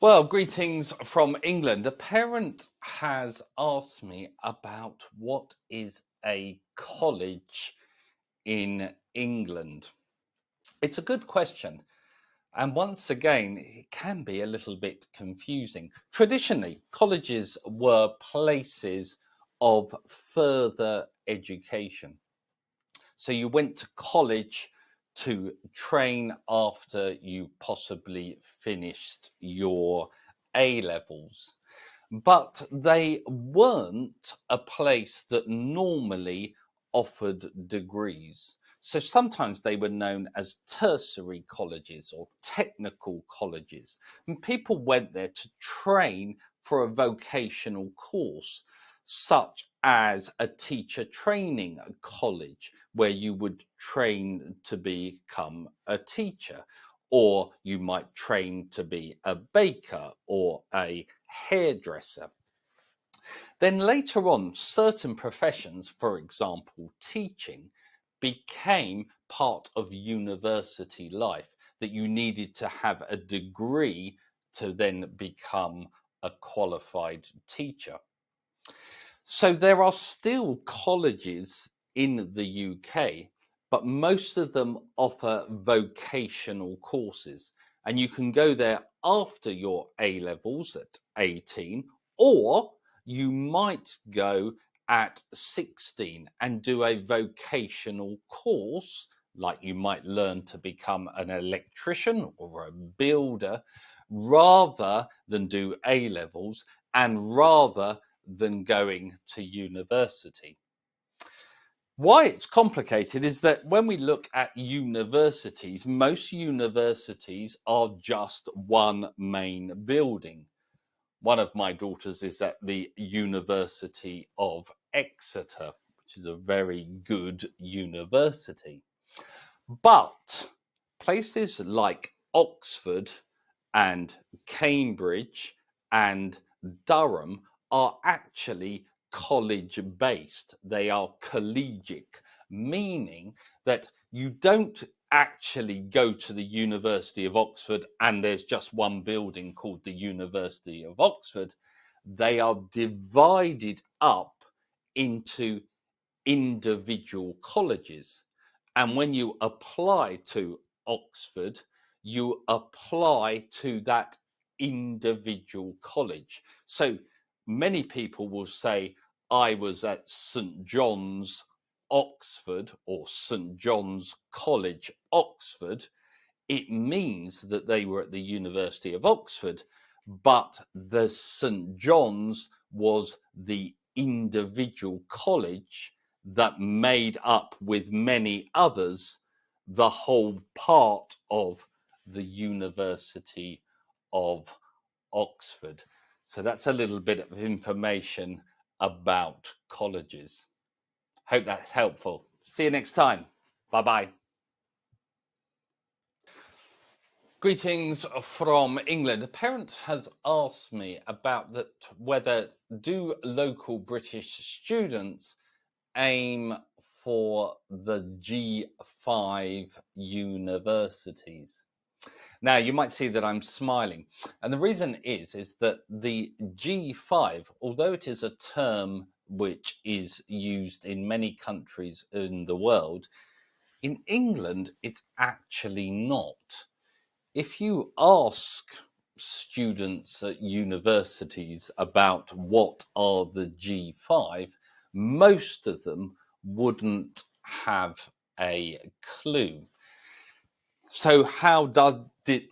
Well, greetings from England. A parent has asked me about what is a college in England. It's a good question. And once again, it can be a little bit confusing. Traditionally, colleges were places of further education. So you went to college to train after you possibly finished your A levels. But they weren't a place that normally offered degrees. So sometimes they were known as tertiary colleges or technical colleges. And people went there to train for a vocational course, such as a teacher training college, where you would train to become a teacher, or you might train to be a baker or a hairdresser. Then later on, certain professions, for example, teaching, became part of university life, that you needed to have a degree to then become a qualified teacher. So there are still colleges in the UK, but most of them offer vocational courses. And you can go there after your A levels at 18, or you might go at 16 and do a vocational course, like you might learn to become an electrician or a builder, rather than do A levels and rather than going to university. Why it's complicated is that when we look at universities, most universities are just one main building. One of my daughters is at the University of Exeter, which is a very good university. But places like Oxford and Cambridge and Durham are actually college based. They are collegiate, meaning that you don't actually go to the University of Oxford and there's just one building called the University of Oxford. They are divided up into individual colleges. And when you apply to Oxford, you apply to that individual college. So many people will say, I was at St. John's, Oxford, or St. John's College, Oxford. It means that they were at the University of Oxford, but the St. John's was the individual college that made up with many others the whole part of the University of Oxford. So that's a little bit of information about colleges. Hope that's helpful. See you next time. Bye bye. Greetings from England. A parent has asked me about that whether do local British students aim for the G5 universities. Now you might see that I'm smiling, and the reason is that the G5, although it is a term which is used in many countries in the world, in England it's actually not. If you ask students at universities about what are the G5, most of them wouldn't have a clue. So how did